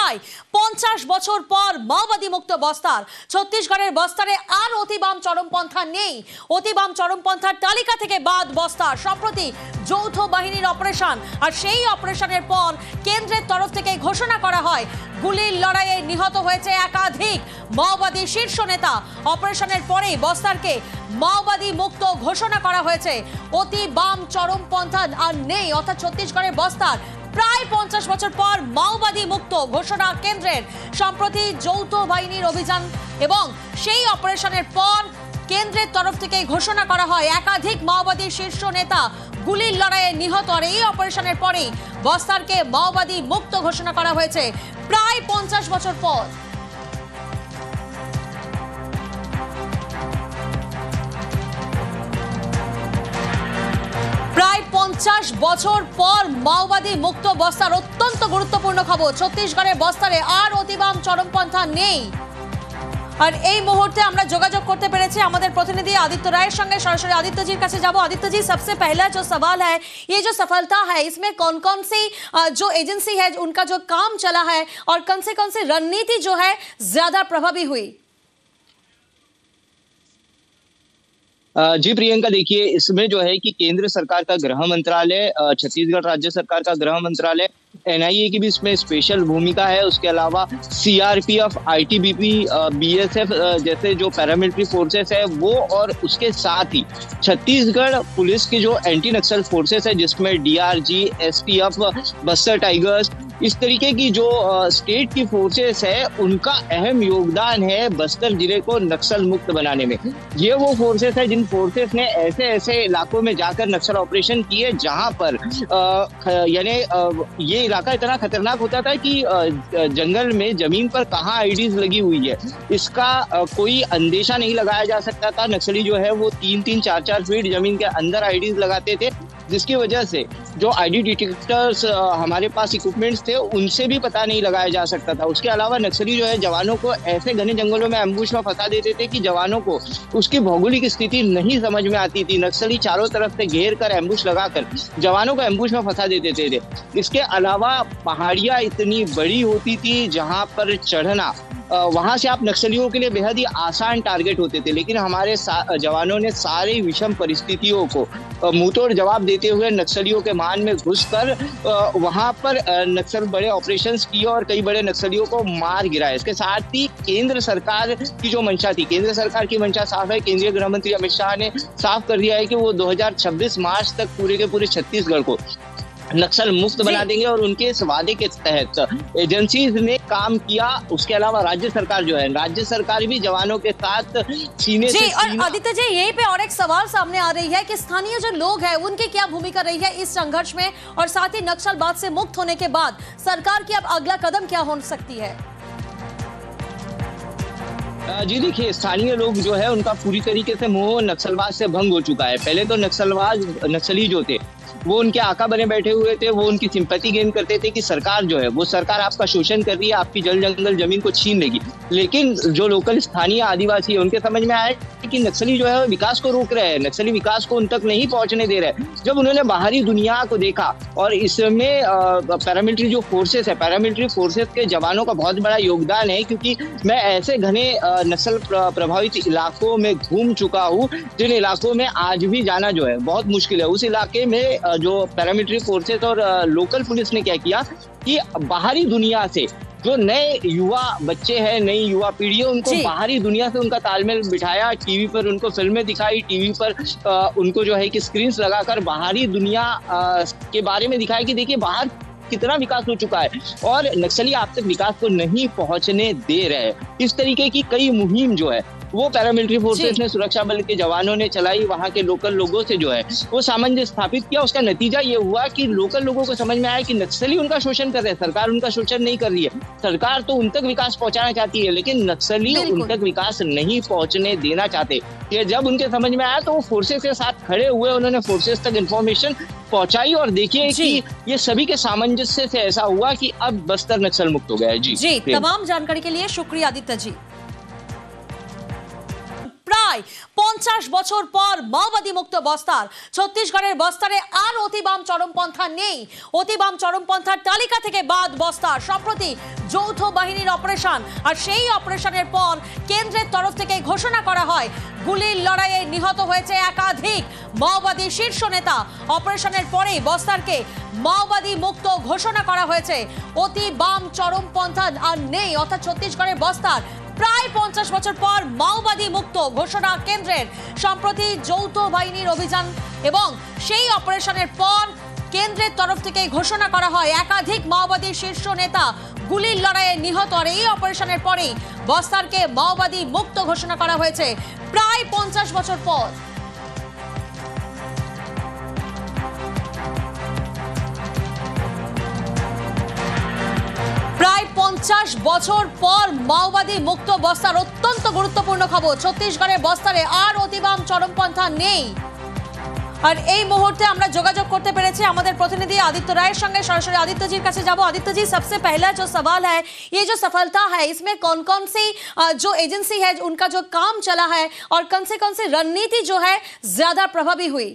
প্রায় 50 বছর পর মাওবাদী মুক্ত বস্তার। ছত্তিশগড়ের বস্তারে আর অতিবাম চরমপন্থা নেই। অতিবাম চরমপন্থার তালিকা থেকে বাদ বস্তার। সম্প্রতি যৌথ বাহিনীর অপারেশন, আর সেই অপারেশনের পর কেন্দ্রের তরফ থেকে ঘোষণা করা হয় গুলির লড়াইয়ে নিহত হয়েছে একাধিক মাওবাদী শীর্ষ নেতা। অপারেশনের পরেই বস্তারকে মাওবাদী মুক্ত ঘোষণা করা হয়েছে। অতি বাম চরমপন্থা আর নেই, অর্থাৎ ছত্তিশগড়ের বস্তার প্রায় 50 বছর পর মাওবাদী মুক্ত ঘোষণা কেন্দ্রের। সম্প্রতি যৌথ বাহিনীর অভিযান এবং সেই অপারেশনের পর কেন্দ্রের তরফ থেকে ঘোষণা করা হয় একাধিক মাওবাদী শীর্ষ নেতা গুলির লড়াইয়ে নিহত। আর এই অপারেশনের পরেই বস্তারকে মাওবাদী মুক্ত ঘোষণা করা হয়েছে প্রায় 50 বছর পর। প্রায় 50 বছর পর মাওবাদী মুক্ত বস্তার। অত্যন্ত গুরুত্বপূর্ণ খবর, ছত্তিশগড়ের বস্তারে আর অতিবাম চরমপন্থা নেই। আর এই মুহূর্তে আমরা যোগাযোগ করতে পেরেছি আমাদের প্রতিনিধি আদিত্য রায়ের সঙ্গে। সরাসরি আদিত্যজির কাছে যাব। आदित्य जी, सबसे पहला जो सवाल है, ये जो सफलता है इसमें कौन कौन सी जो एजेंसी है उनका जो काम चला है और कौन सी रणनीति जो है ज्यादा प्रभावी हुई? जी प्रियंका, देखिए इसमें जो है कि केंद्र सरकार का गृह मंत्रालय, छत्तीसगढ़ राज्य सरकार का गृह मंत्रालय, एनआईए की भी इसमें स्पेशल भूमिका है। उसके अलावा सीआरपीएफ, आईटीबीपी, बीएसएफ जैसे जो पैरामिलिट्री फोर्सेस है वो, और उसके साथ ही छत्तीसगढ़ पुलिस की जो एंटी नक्सल फोर्सेस है जिसमें डीआरजी, एसटीएफ, बस्तर टाइगर्स, इस तरीके की जो स्टेट की फोर्सेस है उनका अहम योगदान है बस्तर जिले को नक्सल मुक्त बनाने में। ये वो फोर्सेस है जिन फोर्सेस ने ऐसे ऐसे इलाकों में जाकर नक्सल ऑपरेशन किए जहां पर यानी ये इलाका इतना खतरनाक होता था कि जंगल में जमीन पर कहाँ आईडीज लगी हुई है इसका कोई अंदेशा नहीं लगाया जा सकता था। नक्सली जो है वो 3-3, 4-4 फीट जमीन के अंदर आईडीज लगाते थे, जिसकी वजह से जो आईडी डिटेक्टर्स हमारे पास इक्विपमेंट्स थे उनसे भी पता नहीं लगाया जा सकता था। उसके अलावा नक्सली जो है जवानों को ऐसे घने जंगलों में एम्बुश में फंसा देते थे कि जवानों को उसकी भौगोलिक स्थिति नहीं समझ में आती थी। नक्सली चारों तरफ से घेर कर एम्बुश लगाकर जवानों को एम्बुश में फंसा देते थे। इसके अलावा पहाड़ियाँ इतनी बड़ी होती थी जहाँ पर चढ़ना वहां से आप नक्सलियों के लिए बेहद ही आसान टारगेट होते थे। लेकिन हमारे जवानों ने सारी विषम परिस्थितियों को मुंहतोड़ जवाब देते हुए नक्सलियों के मान में घुसकर वहां पर नक्सल बड़े ऑपरेशंस किए और कई बड़े नक्सलियों को मार गिराया। इसके साथ ही केंद्र सरकार की जो मंशा थी, केंद्र सरकार की मंशा साफ है। केंद्रीय गृह मंत्री अमित शाह ने साफ कर दिया है कि वो 2026 मार्च तक पूरे के पूरे छत्तीसगढ़ को नक्सल मुक्त बना देंगे और उनके इस वादे के तहत एजेंसीज ने काम किया। उसके अलावा राज्य सरकार जो है, राज्य सरकार भी जवानों के साथ सीने से और आदित्य जी, यहीं पे और एक सवाल सामने आ रही है कि स्थानीय जो लोग हैं उनकी क्या भूमिका रही है इस संघर्ष में, और साथ ही नक्सलवाद से मुक्त होने के बाद सरकार की अब अगला कदम क्या हो सकती है? जी देखिए, स्थानीय लोग जो है उनका पूरी तरीके से मोह नक्सलवाद से भंग हो चुका है। पहले तो नक्सली जो थे वो उनके आका बने बैठे हुए थे, वो उनकी सिंपैथी गेन करते थे कि सरकार जो है वो सरकार आपका शोषण कर रही है, आपकी जल जंगल जमीन को छीन लेगी। लेकिन जो लोकल स्थानीय आदिवासी है उनके समझ में आया कि नक्सली जो है विकास को रोक रहे हैं, नक्सली विकास को उन तक नहीं पहुंचने दे रहे। जब उन्होंने बाहरी दुनिया को देखा और इसमें पैरामिलिट्री जो फोर्सेस है, पैरामिलिट्री फोर्सेस के जवानों का बहुत बड़ा योगदान है, क्योंकि मैं ऐसे घने नक्सल प्रभावित इलाकों में घूम चुका हूँ जिन इलाकों में आज भी जाना जो है बहुत मुश्किल है। उस इलाके में जो पैरामिलिट्री फोर्सेस और लोकल पुलिस ने क्या किया कि बाहरी दुनिया से जो नए युवा बच्चे हैं, नई युवा पीढ़ी है, उनको बाहरी दुनिया से उनका तालमेल बिठाया। टीवी पर उनको फिल्में दिखाई, टीवी पर उनको जो है कि स्क्रीन्स लगाकर बाहरी दुनिया के बारे में दिखाया कि देखिए बाहर कितना विकास हो चुका है और नक्सली आप तक विकास को नहीं पहुंचने दे रहे। इस तरीके की कई मुहिम जो है वो पैरामिलिट्री फोर्सेस ने, सुरक्षा बल के जवानों ने चलाई। वहां के लोकल लोगों से जो है वो सामंजस्य स्थापित किया। उसका नतीजा ये हुआ कि लोकल लोगों को समझ में आया कि नक्सली उनका शोषण कर रहे हैं, सरकार उनका शोषण नहीं कर रही है। सरकार तो उन तक विकास पहुंचाना चाहती है लेकिन नक्सली उन तक विकास नहीं पहुंचने देना चाहते। ये जब उनके समझ में आया तो वो फोर्सेस के साथ खड़े हुए, उन्होंने फोर्सेस तक इन्फॉर्मेशन पहुंचाई और देखिए कि ये सभी के सामंजस्य से ऐसा हुआ कि अब बस्तर नक्सल मुक्त हो गया है। जी, तमाम जानकारी के लिए शुक्रिया आदित्य जी। प्राय হয় 50 বছর পর মাওবাদী মুক্ত বস্তার। ছত্তিশগড়ের বস্তারে আর অতিবাম চরমপন্থা নেই। অতিবাম চরমপন্থার তালিকা থেকে বাদ বস্তার। সম্প্রতি যৌথ বাহিনীর অপারেশন, আর সেই অপারেশনের পর কেন্দ্রের তরফ থেকে ঘোষণা করা হয় গুলির লড়াইয়ে নিহত হয়েছে একাধিক মাওবাদী শীর্ষ নেতা। অপারেশনের পরে বস্তারকে মাওবাদী মুক্ত ঘোষণা করা হয়েছে। অতি বাম চরমপন্থা আর নেই, অর্থাৎ ছত্তিশগড়ের বস্তার প্রায় 50 বছর পর মাওবাদী মুক্ত ঘোষণা কেন্দ্রের। সম্প্রতি যৌথ বাহিনীর অভিযান এবং সেই অপারেশনের পর কেন্দ্রের তরফ থেকে ঘোষণা করা হয় একাধিক মাওবাদী শীর্ষ নেতা গুলির লড়াইয়ে নিহত। আর এই অপারেশনের পরেই বস্তারকে মাওবাদী মুক্ত ঘোষণা করা হয়েছে প্রায় 50 বছর পর। প্রায় 50 বছর পর মাওবাদী মুক্ত বস্তার। অত্যন্ত গুরুত্বপূর্ণ খবর, ছত্তিশগড়ের বস্তারে আর অতিবাম চরমপন্থা নেই। আর এই মুহূর্তে আমরা যোগাযোগ করতে পেরেছি আমাদের প্রতিনিধি আদিত্য রায়ের সঙ্গে। সরাসরি আদিত্যজির কাছে যাব। आदित्य जी, सबसे पहला जो सवाल है, ये जो सफलता है इसमें कौन कौन सी जो एजेंसी है उनका जो काम चला है और कौन से रणनीति जो है ज्यादा प्रभावी हुई?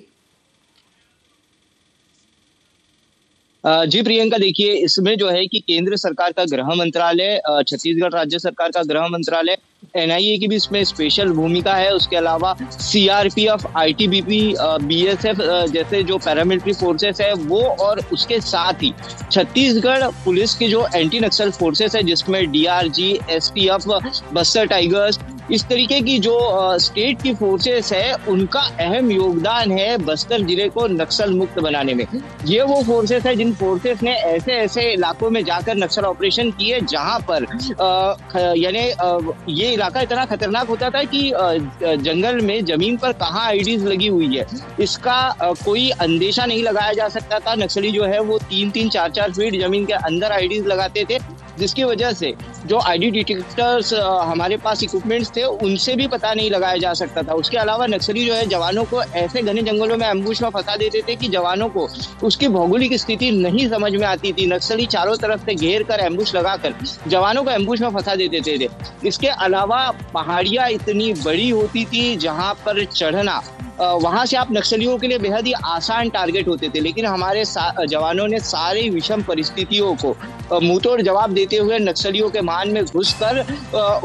जी प्रियंका, देखिए इसमें जो है कि केंद्र सरकार का गृह मंत्रालय, छत्तीसगढ़ राज्य सरकार का गृह मंत्रालय, एनआईए की भी इसमें स्पेशल भूमिका है। उसके अलावा सीआरपीएफ, आईटीबीपी, बीएसएफ जैसे जो पैरामिलिट्री फोर्सेस है वो, और उसके साथ ही छत्तीसगढ़ पुलिस की जो एंटी नक्सल फोर्सेस है जिसमें डीआरजी, एसटीएफ, बस्तर टाइगर्स, इस तरीके की जो स्टेट की फोर्सेस है उनका अहम योगदान है बस्तर जिले को नक्सल मुक्त बनाने में। ये वो फोर्सेस है जिन फोर्सेस ने ऐसे ऐसे इलाकों में जाकर नक्सल ऑपरेशन किए जहां पर यानी ये इलाका इतना खतरनाक होता था कि जंगल में जमीन पर कहाँ आईडीज लगी हुई है इसका कोई अंदेशा नहीं लगाया जा सकता था। नक्सली जो है वो 3-3, 4-4 फीट जमीन के अंदर आईडीज लगाते थे, जिसकी वजह से जो आईडी डिटेक्टर्स हमारे पास इक्विपमेंट्स थे उनसे भी पता नहीं लगाया जा सकता था। उसके अलावा नक्सली जो है जवानों को ऐसे घने जंगलों में एम्बुश में फंसा देते थे कि जवानों को उसकी भौगोलिक स्थिति नहीं समझ में आती थी। नक्सली चारों तरफ से घेर कर एम्बुश लगाकर जवानों को एम्बुश में फंसा देते थे। इसके अलावा पहाड़ियाँ इतनी बड़ी होती थी जहाँ पर चढ़ना वहां से आप नक्सलियों के लिए बेहद ही आसान टारगेट होते थे, लेकिन हमारे जवानों ने सारी विषम परिस्थितियों को मुंहतोड़ जवाब देते हुए नक्सलियों के मान में घुसकर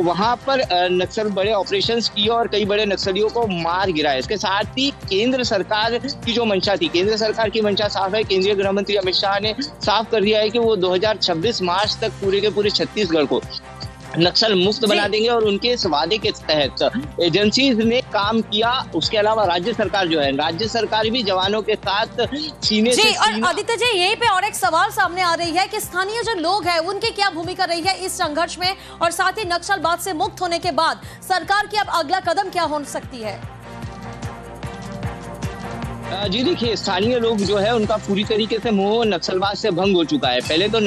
वहां पर नक्सल बड़े ऑपरेशंस किए और कई बड़े नक्सलियों को मार गिराया। इसके साथ ही केंद्र सरकार की जो मंशा थी, केंद्र सरकार की मंशा साफ है। केंद्रीय गृह मंत्री अमित शाह ने साफ कर दिया है कि वो 2026 मार्च तक पूरे के पूरे छत्तीसगढ़ को नक्सल मुक्त बना देंगे, और उनके इस वादे के तहत एजेंसीज ने काम किया। उसके अलावा राज्य सरकार जो है, राज्य सरकार भी जवानों के साथ सीने से और आदित्य जी, यहीं पे और एक सवाल सामने आ रही है कि स्थानीय जो लोग हैं उनकी क्या भूमिका रही है इस संघर्ष में, और साथ ही नक्सलवाद से मुक्त होने के बाद सरकार की अब अगला कदम क्या हो सकती है? जी देखिए, स्थानीय लोग जो है उनका पूरी तरीके से मोह नक्सलवाद से भंग हो चुका है। पहले तो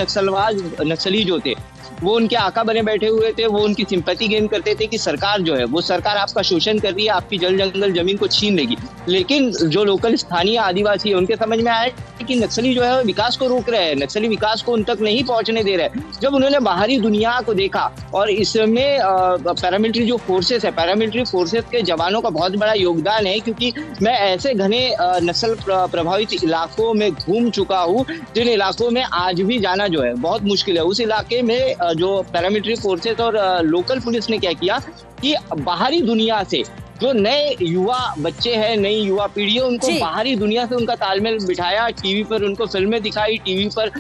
नक्सली जो थे वो उनके आका बने बैठे हुए थे, वो उनकी सिंपैथी गेन करते थे कि सरकार जो है वो सरकार आपका शोषण कर रही है, आपकी जल जंगल जमीन को छीन लेगी। लेकिन जो लोकल स्थानीय आदिवासी है उनके समझ में आया कि नक्सली जो है विकास को रोक रहे हैं, नक्सली विकास को उन तक नहीं पहुंचने दे रहे। जब उन्होंने बाहरी दुनिया को देखा और इसमें पैरामिलिट्री जो फोर्सेस है, पैरामिलिट्री फोर्सेस के जवानों का बहुत बड़ा योगदान है, क्योंकि मैं ऐसे घने नक्सल प्रभावित इलाकों में घूम चुका हूँ जिन इलाकों में आज भी जाना जो है बहुत मुश्किल है। उस इलाके में जो पैरामिलिट्री फोर्सेस और लोकल पुलिस ने क्या किया कि बाहरी दुनिया से जो नए युवा बच्चे हैं, नई युवा पीढ़ी है, उनको बाहरी दुनिया से उनका तालमेल बिठाया। टीवी पर उनको फिल्में दिखाई, टीवी पर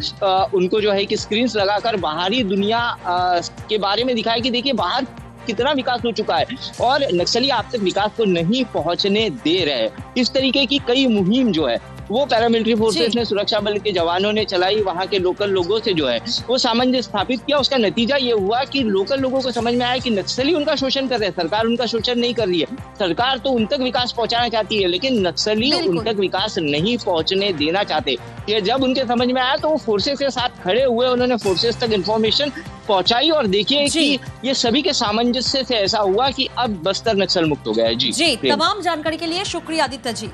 उनको जो है कि स्क्रीन्स लगाकर बाहरी दुनिया के बारे में दिखाया कि देखिए बाहर कितना विकास हो चुका है और नक्सली आप तक विकास को नहीं पहुंचने दे रहे। इस तरीके की कई मुहिम जो है वो पैरामिलिट्री फोर्सेस ने, सुरक्षा बल के जवानों ने चलाई। वहाँ के लोकल लोगों से जो है वो सामंजस्य स्थापित किया। उसका नतीजा ये हुआ कि लोकल लोगों को समझ में आया कि नक्सली उनका शोषण कर रहे हैं, सरकार उनका शोषण नहीं कर रही है। सरकार तो उन तक विकास पहुंचाना चाहती है, लेकिन नक्सली उन तक विकास नहीं पहुंचने देना चाहते। ये जब उनके समझ में आया तो वो फोर्सेस के साथ खड़े हुए, उन्होंने फोर्सेस तक इन्फॉर्मेशन पहुंचाई और देखिए कि ये सभी के सामंजस्य से ऐसा हुआ कि अब बस्तर नक्सल मुक्त हो गया है। जी, तमाम जानकारी के लिए शुक्रिया आदित्य जी।